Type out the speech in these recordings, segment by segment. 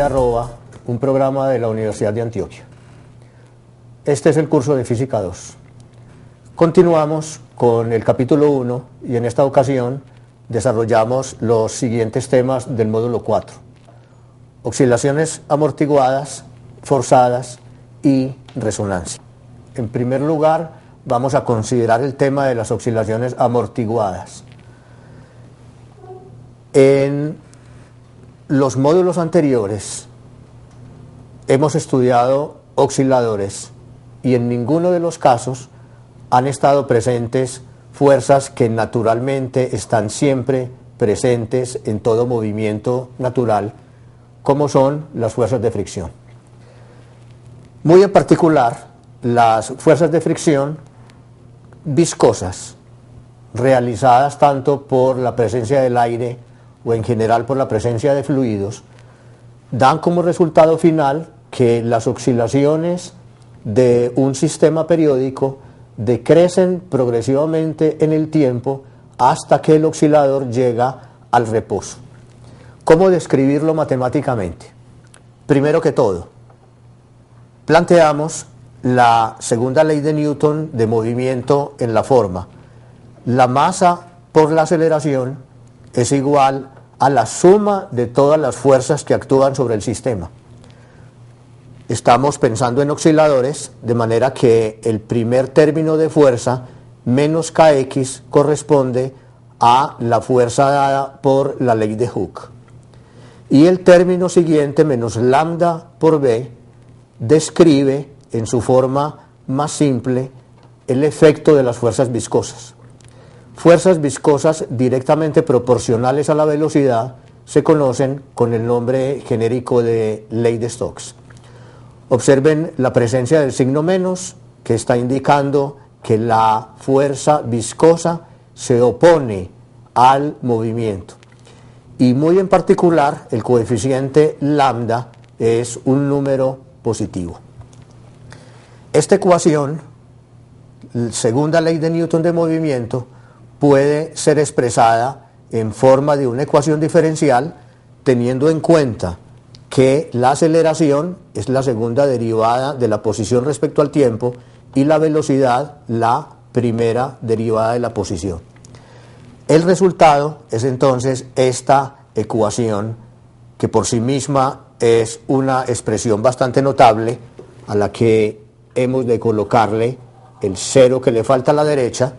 Arroba, un programa de la Universidad de Antioquia. Este es el curso de Física 2. Continuamos con el capítulo 1 y en esta ocasión desarrollamos los siguientes temas del módulo 4. Oscilaciones amortiguadas, forzadas y resonancia. En primer lugar, vamos a considerar el tema de las oscilaciones amortiguadas. En los módulos anteriores hemos estudiado osciladores y en ninguno de los casos han estado presentes fuerzas que naturalmente están siempre presentes en todo movimiento natural, como son las fuerzas de fricción. Muy en particular, las fuerzas de fricción viscosas, realizadas tanto por la presencia del aire o en general por la presencia de fluidos, dan como resultado final que las oscilaciones de un sistema periódico decrecen progresivamente en el tiempo hasta que el oscilador llega al reposo. ¿Cómo describirlo matemáticamente? Primero que todo, planteamos la segunda ley de Newton de movimiento en la forma: la masa por la aceleración es igual a la suma de todas las fuerzas que actúan sobre el sistema. Estamos pensando en osciladores, de manera que el primer término de fuerza menos kx corresponde a la fuerza dada por la ley de Hooke. Y el término siguiente, menos lambda por b, describe en su forma más simple el efecto de las fuerzas viscosas. Fuerzas viscosas directamente proporcionales a la velocidad se conocen con el nombre genérico de ley de Stokes. Observen la presencia del signo menos, que está indicando que la fuerza viscosa se opone al movimiento. Y muy en particular, el coeficiente lambda es un número positivo. Esta ecuación, segunda ley de Newton de movimiento, puede ser expresada en forma de una ecuación diferencial, teniendo en cuenta que la aceleración es la segunda derivada de la posición respecto al tiempo y la velocidad la primera derivada de la posición. El resultado es entonces esta ecuación, que por sí misma es una expresión bastante notable, a la que hemos de colocarle el cero que le falta a la derecha,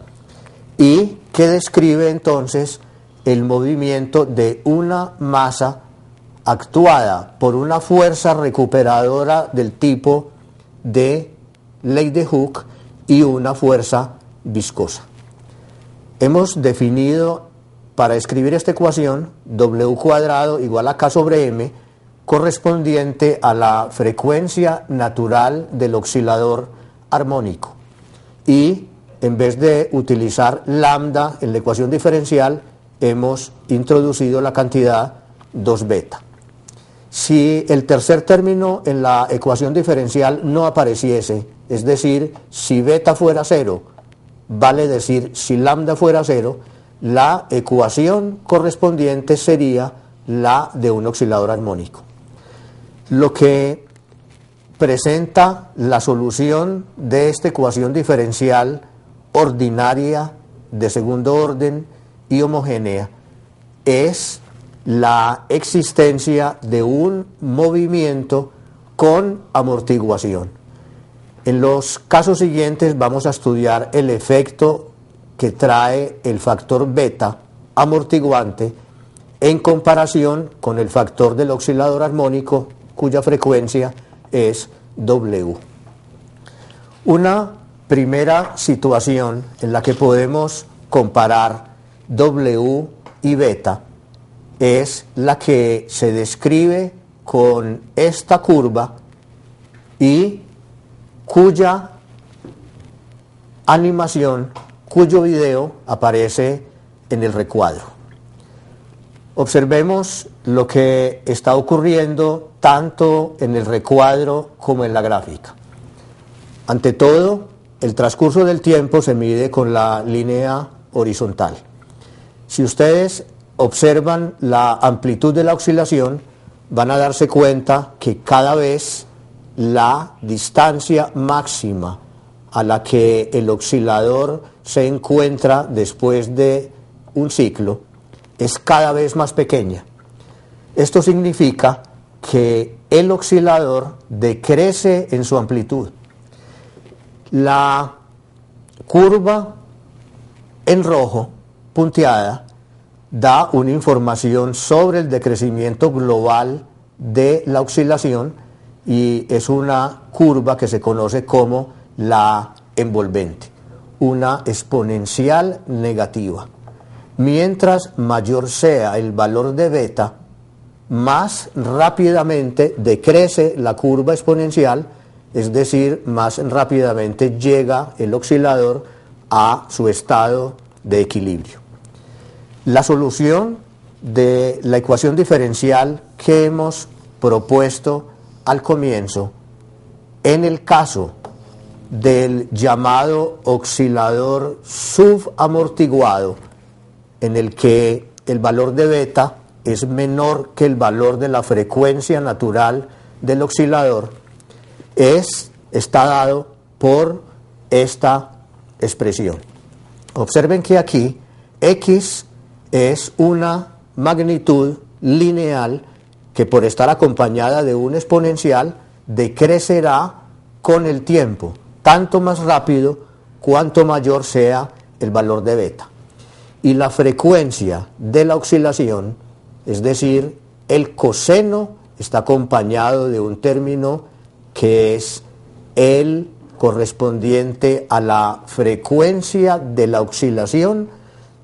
y que describe entonces el movimiento de una masa actuada por una fuerza recuperadora del tipo de ley de Hooke y una fuerza viscosa. Hemos definido para escribir esta ecuación W cuadrado igual a K sobre M, correspondiente a la frecuencia natural del oscilador armónico, y en vez de utilizar lambda en la ecuación diferencial, hemos introducido la cantidad 2 beta. Si el tercer término en la ecuación diferencial no apareciese, es decir, si beta fuera 0, vale decir si lambda fuera 0, la ecuación correspondiente sería la de un oscilador armónico. Lo que presenta la solución de esta ecuación diferencial ordinaria, de segundo orden y homogénea es la existencia de un movimiento con amortiguación. En los casos siguientes vamos a estudiar el efecto que trae el factor beta amortiguante en comparación con el factor del oscilador armónico, cuya frecuencia es W. Una primera situación en la que podemos comparar W y beta es la que se describe con esta curva y cuya animación, cuyo video aparece en el recuadro. Observemos lo que está ocurriendo tanto en el recuadro como en la gráfica. Ante todo, el transcurso del tiempo se mide con la línea horizontal. Si ustedes observan la amplitud de la oscilación, van a darse cuenta que cada vez la distancia máxima a la que el oscilador se encuentra después de un ciclo es cada vez más pequeña. Esto significa que el oscilador decrece en su amplitud. La curva en rojo, punteada, da una información sobre el decrecimiento global de la oscilación y es una curva que se conoce como la envolvente, una exponencial negativa. Mientras mayor sea el valor de beta, más rápidamente decrece la curva exponencial, es decir, más rápidamente llega el oscilador a su estado de equilibrio. La solución de la ecuación diferencial que hemos propuesto al comienzo, en el caso del llamado oscilador subamortiguado, en el que el valor de beta es menor que el valor de la frecuencia natural del oscilador, está dado por esta expresión. Observen que aquí X es una magnitud lineal que, por estar acompañada de un exponencial, decrecerá con el tiempo, tanto más rápido cuanto mayor sea el valor de beta. Y la frecuencia de la oscilación, es decir, el coseno, está acompañado de un término que es el correspondiente a la frecuencia de la oscilación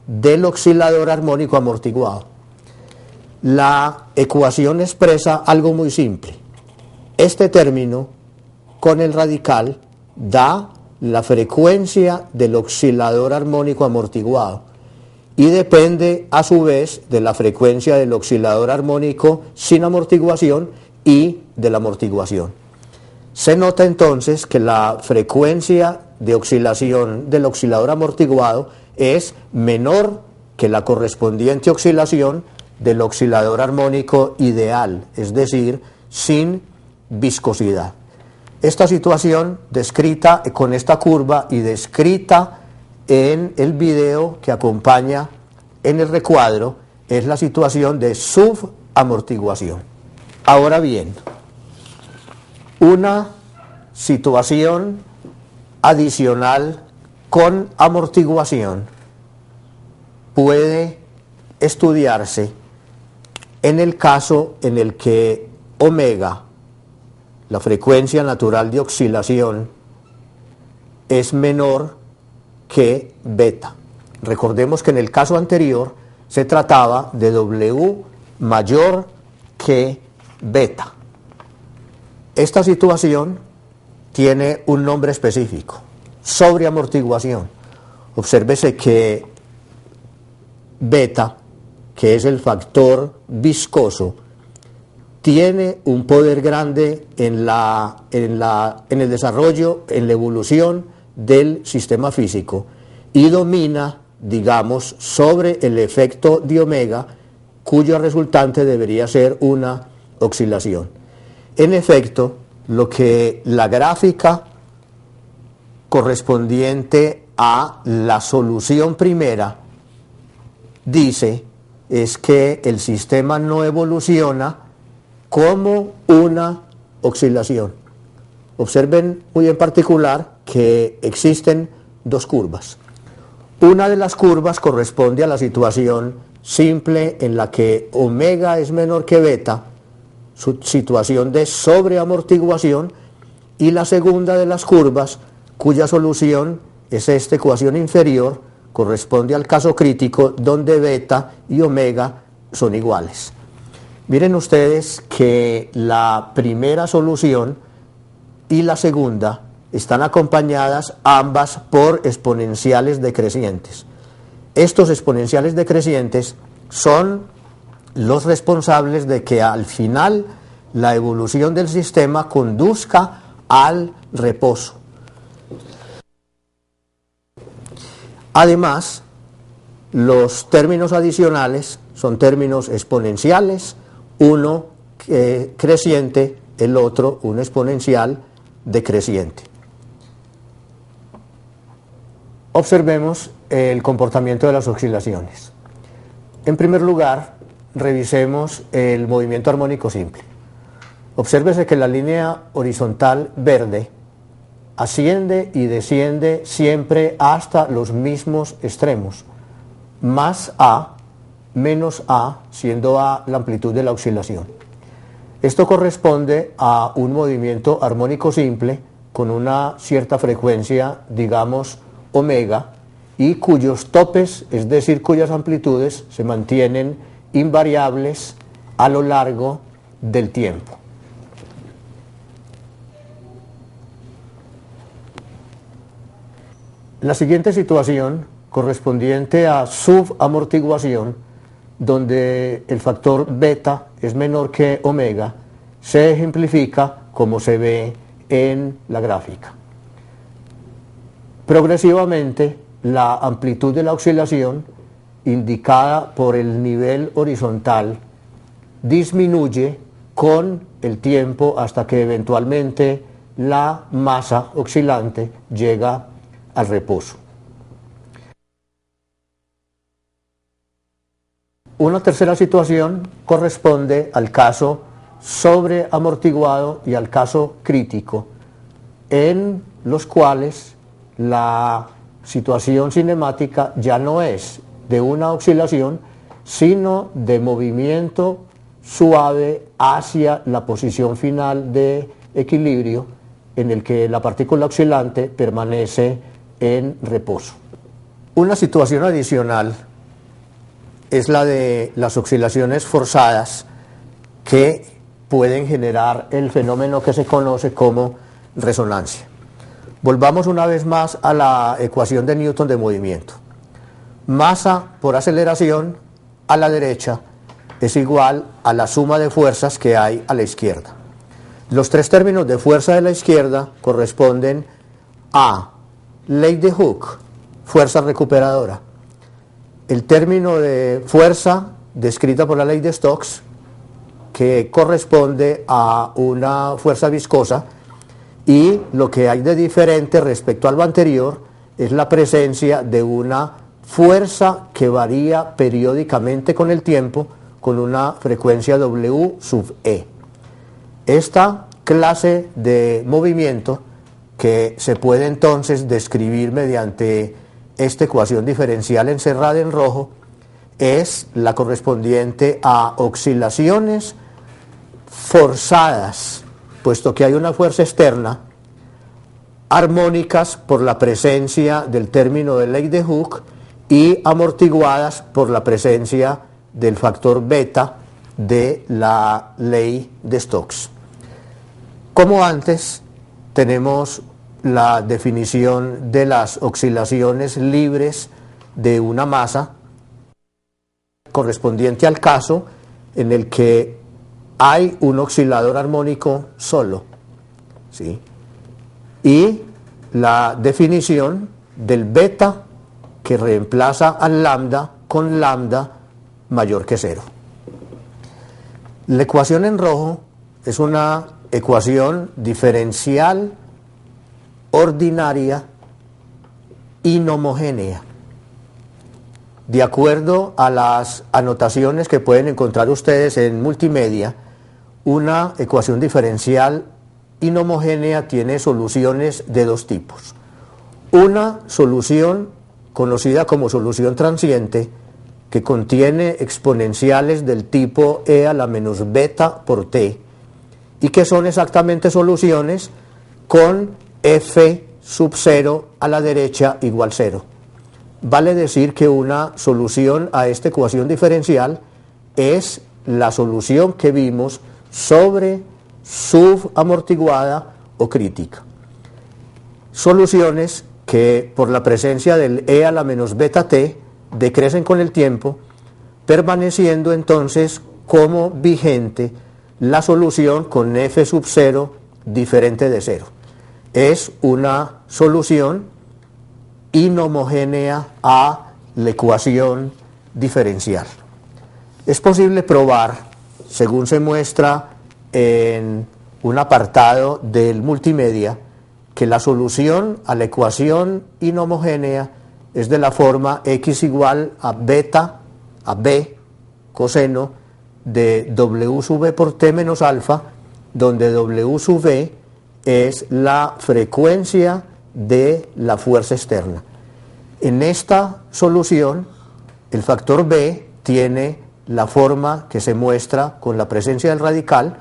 del oscilador armónico amortiguado. La ecuación expresa algo muy simple. Este término con el radical da la frecuencia del oscilador armónico amortiguado y depende a su vez de la frecuencia del oscilador armónico sin amortiguación y de la amortiguación. Se nota entonces que la frecuencia de oscilación del oscilador amortiguado es menor que la correspondiente oscilación del oscilador armónico ideal, es decir, sin viscosidad. Esta situación descrita con esta curva y descrita en el video que acompaña en el recuadro es la situación de subamortiguación. Ahora bien, una situación adicional con amortiguación puede estudiarse en el caso en el que omega, la frecuencia natural de oscilación, es menor que beta. Recordemos que en el caso anterior se trataba de W mayor que beta. Esta situación tiene un nombre específico: sobreamortiguación. Obsérvese que beta, que es el factor viscoso, tiene un poder grande en el desarrollo, en la evolución del sistema físico y domina, digamos, sobre el efecto de omega, cuyo resultante debería ser una oscilación. En efecto, lo que la gráfica correspondiente a la solución primera dice es que el sistema no evoluciona como una oscilación. Observen muy en particular que existen dos curvas. Una de las curvas corresponde a la situación simple en la que omega es menor que beta, su situación de sobreamortiguación, y la segunda de las curvas, cuya solución es esta ecuación inferior, corresponde al caso crítico donde beta y omega son iguales. Miren ustedes que la primera solución y la segunda están acompañadas ambas por exponenciales decrecientes. Estos exponenciales decrecientes son los responsables de que al final la evolución del sistema conduzca al reposo. Además, los términos adicionales son términos exponenciales, uno creciente, el otro un exponencial decreciente. Observemos el comportamiento de las oscilaciones. En primer lugar, revisemos el movimiento armónico simple. Obsérvese que la línea horizontal verde asciende y desciende siempre hasta los mismos extremos, más A, menos A, siendo A la amplitud de la oscilación. Esto corresponde a un movimiento armónico simple con una cierta frecuencia, digamos omega, y cuyos topes, es decir, cuyas amplitudes se mantienen invariables a lo largo del tiempo. La siguiente situación, correspondiente a subamortiguación, donde el factor beta es menor que omega, se ejemplifica como se ve en la gráfica. Progresivamente, la amplitud de la oscilación, indicada por el nivel horizontal, disminuye con el tiempo hasta que eventualmente la masa oscilante llega al reposo. Una tercera situación corresponde al caso sobreamortiguado y al caso crítico, en los cuales la situación cinemática ya no es de una oscilación, sino de movimiento suave hacia la posición final de equilibrio, en el que la partícula oscilante permanece en reposo. Una situación adicional es la de las oscilaciones forzadas, que pueden generar el fenómeno que se conoce como resonancia. Volvamos una vez más a la ecuación de Newton de movimiento. Masa por aceleración a la derecha es igual a la suma de fuerzas que hay a la izquierda. Los tres términos de fuerza de la izquierda corresponden a ley de Hooke, fuerza recuperadora. El término de fuerza descrita por la ley de Stokes, que corresponde a una fuerza viscosa, y lo que hay de diferente respecto a lo anterior es la presencia de una fuerza que varía periódicamente con el tiempo con una frecuencia W sub E. Esta clase de movimiento, que se puede entonces describir mediante esta ecuación diferencial encerrada en rojo, es la correspondiente a oscilaciones forzadas, puesto que hay una fuerza externa, armónicas por la presencia del término de ley de Hooke y amortiguadas por la presencia del factor beta de la ley de Stokes. Como antes, tenemos la definición de las oscilaciones libres de una masa, correspondiente al caso en el que hay un oscilador armónico solo, ¿sí? Y la definición del beta, que reemplaza al lambda con lambda mayor que 0. La ecuación en rojo es una ecuación diferencial ordinaria inhomogénea. De acuerdo a las anotaciones que pueden encontrar ustedes en multimedia, una ecuación diferencial inhomogénea tiene soluciones de dos tipos. Una solución conocida como solución transiente, que contiene exponenciales del tipo e a la menos beta por t, y que son exactamente soluciones con f sub 0 a la derecha igual 0. Vale decir que una solución a esta ecuación diferencial es la solución que vimos sobre subamortiguada o crítica. Soluciones que por la presencia del e a la menos beta t decrecen con el tiempo, permaneciendo entonces como vigente la solución con f sub 0 diferente de 0. Es una solución inhomogénea a la ecuación diferencial. Es posible probar, según se muestra en un apartado del multimedia que la solución a la ecuación inhomogénea es de la forma x igual a beta, a b, coseno de w sub b por t menos alfa, donde w sub b es la frecuencia de la fuerza externa. En esta solución, el factor b tiene la forma que se muestra con la presencia del radical,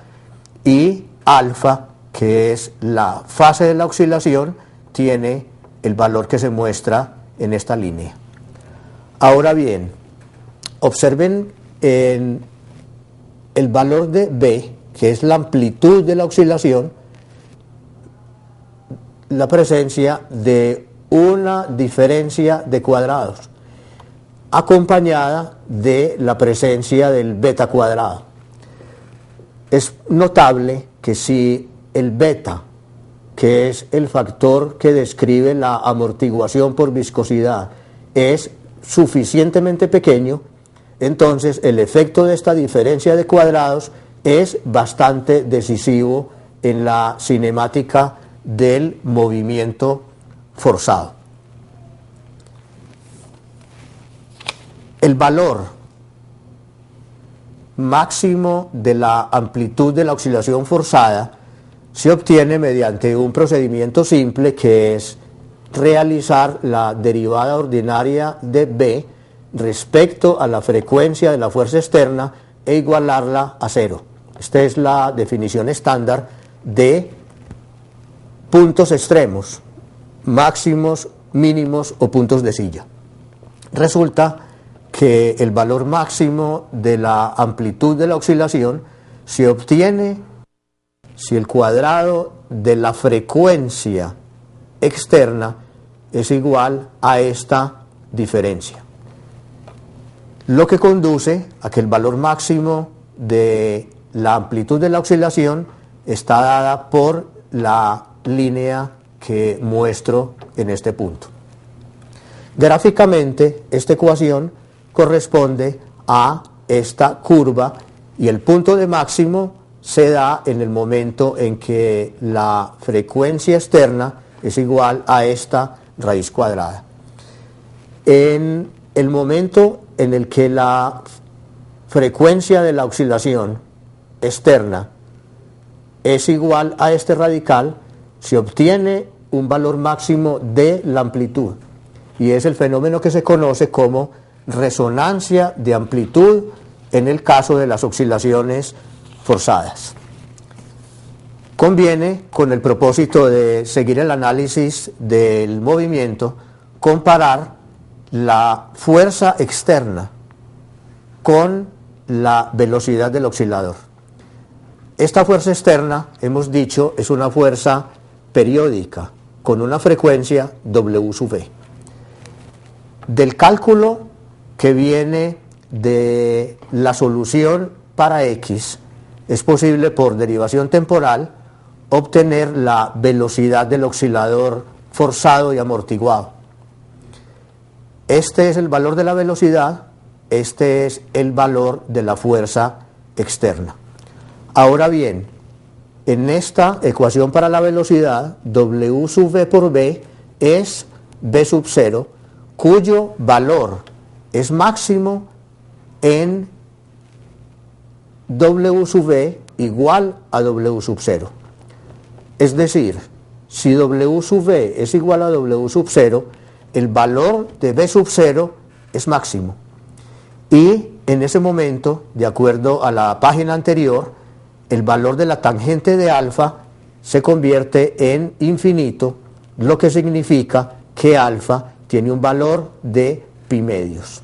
y alfa, que es la fase de la oscilación, tiene el valor que se muestra en esta línea. Ahora bien, observen en el valor de b, que es la amplitud de la oscilación, la presencia de una diferencia de cuadrados, acompañada de la presencia del beta cuadrado. Es notable que si el beta, que es el factor que describe la amortiguación por viscosidad, es suficientemente pequeño, entonces el efecto de esta diferencia de cuadrados es bastante decisivo en la cinemática del movimiento forzado. El valor máximo de la amplitud de la oscilación forzada se obtiene mediante un procedimiento simple, que es realizar la derivada ordinaria de b respecto a la frecuencia de la fuerza externa e igualarla a cero. Esta es la definición estándar de puntos extremos, máximos, mínimos o puntos de silla. Resulta que el valor máximo de la amplitud de la oscilación se obtiene si el cuadrado de la frecuencia externa es igual a esta diferencia, lo que conduce a que el valor máximo de la amplitud de la oscilación está dada por la línea que muestro en este punto. Gráficamente, esta ecuación corresponde a esta curva, y el punto de máximo se da en el momento en que la frecuencia externa es igual a esta raíz cuadrada. En el momento en el que la frecuencia de la oscilación externa es igual a este radical, se obtiene un valor máximo de la amplitud, y es el fenómeno que se conoce como resonancia de amplitud en el caso de las oscilaciones forzadas. Conviene, con el propósito de seguir el análisis del movimiento, comparar la fuerza externa con la velocidad del oscilador. Esta fuerza externa, hemos dicho, es una fuerza periódica con una frecuencia W sub v. Del cálculo que viene de la solución para X, es posible, por derivación temporal, obtener la velocidad del oscilador forzado y amortiguado. Este es el valor de la velocidad, este es el valor de la fuerza externa. Ahora bien, en esta ecuación para la velocidad, W sub v por b es b sub 0, cuyo valor es máximo en W sub v igual a W sub 0. Es decir, si W sub v es igual a W sub 0, el valor de b sub 0 es máximo. Y en ese momento, de acuerdo a la página anterior, el valor de la tangente de alfa se convierte en infinito, lo que significa que alfa tiene un valor de pi medios.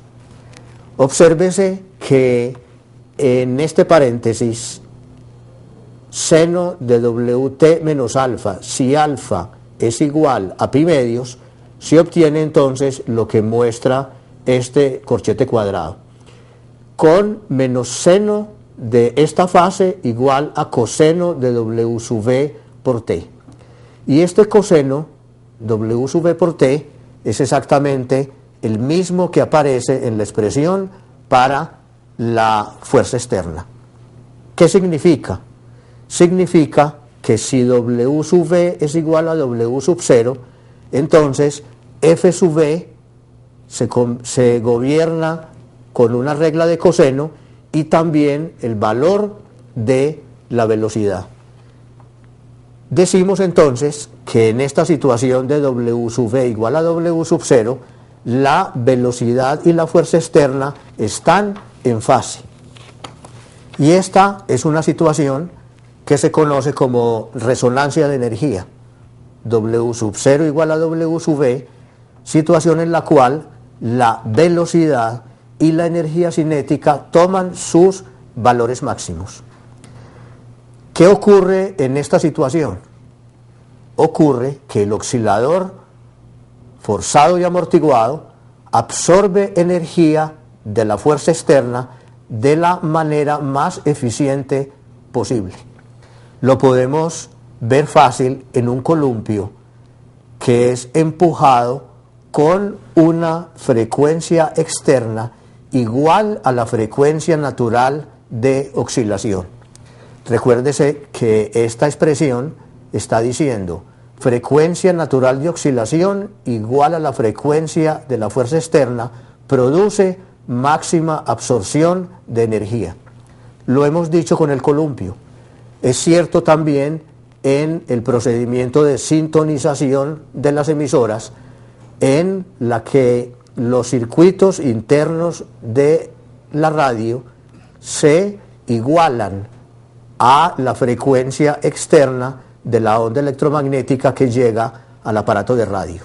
Obsérvese que en este paréntesis, seno de Wt menos alfa, si alfa es igual a pi medios, se obtiene entonces lo que muestra este corchete cuadrado, con menos seno de esta fase igual a coseno de W sub v por t. Y este coseno, W sub v por t, es exactamente el mismo que aparece en la expresión para la fuerza externa. ¿Qué significa? significa que si W sub V es igual a W sub 0, entonces F sub V se gobierna con una regla de coseno y también el valor de la velocidad. Decimos entonces que en esta situación de W sub V igual a W sub 0, la velocidad y la fuerza externa están en fase. Y esta es una situación que se conoce como resonancia de energía. W sub 0 igual a W sub V, situación en la cual la velocidad y la energía cinética toman sus valores máximos. ¿Qué ocurre en esta situación? Ocurre que el oscilador forzado y amortiguado absorbe energía de la fuerza externa de la manera más eficiente posible. Lo podemos ver fácil en un columpio que es empujado con una frecuencia externa igual a la frecuencia natural de oscilación. Recuérdese que esta expresión está diciendo frecuencia natural de oscilación igual a la frecuencia de la fuerza externa produce máxima absorción de energía. Lo hemos dicho con el columpio. Es cierto también en el procedimiento de sintonización de las emisoras, en la que los circuitos internos de la radio se igualan a la frecuencia externa de la onda electromagnética que llega al aparato de radio.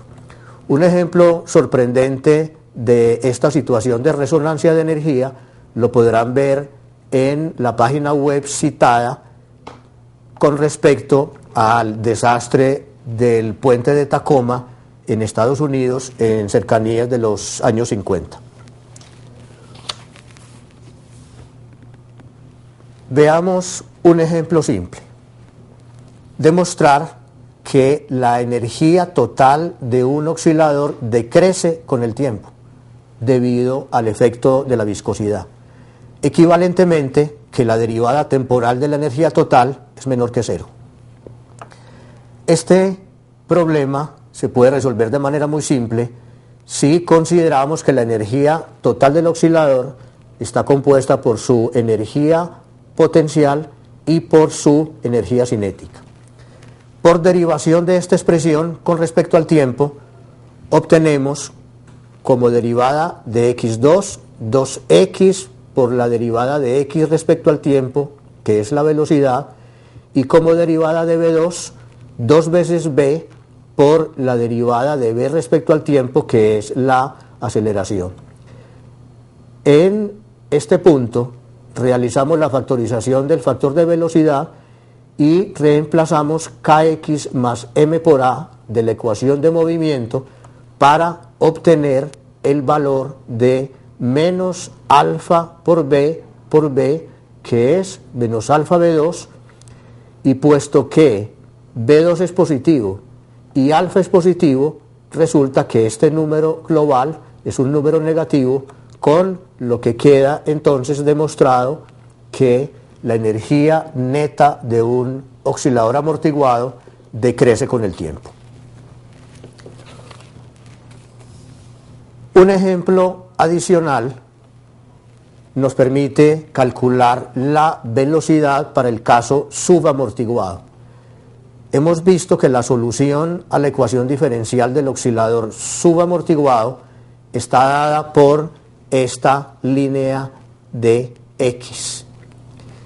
Un ejemplo sorprendente de esta situación de resonancia de energía lo podrán ver en la página web citada con respecto al desastre del puente de Tacoma en Estados Unidos en cercanías de los años 50. Veamos un ejemplo simple. Demostrar que la energía total de un oscilador decrece con el tiempo debido al efecto de la viscosidad. Equivalentemente, que la derivada temporal de la energía total es menor que cero. Este problema se puede resolver de manera muy simple si consideramos que la energía total del oscilador está compuesta por su energía potencial y por su energía cinética. Por derivación de esta expresión con respecto al tiempo, obtenemos como derivada de x2, 2x por la derivada de x respecto al tiempo, que es la velocidad, y como derivada de v2, 2 veces v por la derivada de v respecto al tiempo, que es la aceleración. En este punto realizamos la factorización del factor de velocidad y reemplazamos kx más m por a de la ecuación de movimiento para obtener el valor de menos alfa por b, que es menos alfa v2, y puesto que v2 es positivo y alfa es positivo, resulta que este número global es un número negativo, con lo que queda entonces demostrado que la energía neta de un oscilador amortiguado decrece con el tiempo. Un ejemplo adicional nos permite calcular la velocidad para el caso subamortiguado. Hemos visto que la solución a la ecuación diferencial del oscilador subamortiguado está dada por esta línea de x.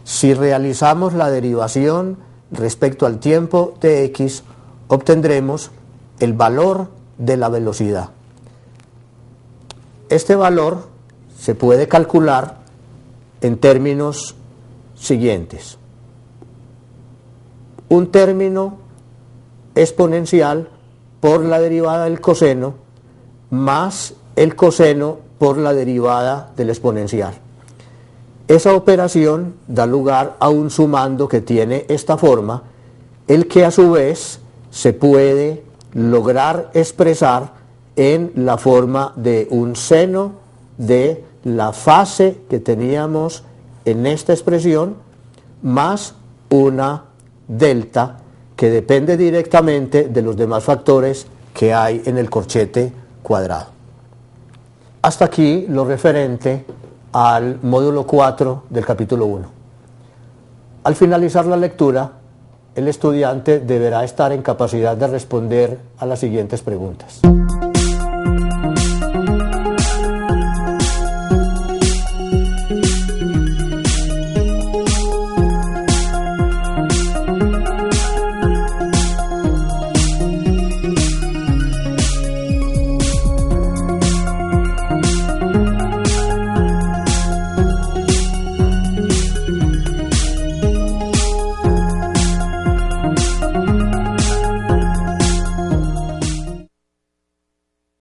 Si realizamos la derivación respecto al tiempo de x, obtendremos el valor de la velocidad. Este valor se puede calcular en términos siguientes. Un término exponencial por la derivada del coseno más el coseno por la derivada del exponencial. Esa operación da lugar a un sumando que tiene esta forma, el que a su vez se puede lograr expresar en la forma de un seno de la fase que teníamos en esta expresión más una delta que depende directamente de los demás factores que hay en el corchete cuadrado. Hasta aquí lo referente al módulo 4 del capítulo 1. Al finalizar la lectura, el estudiante deberá estar en capacidad de responder a las siguientes preguntas.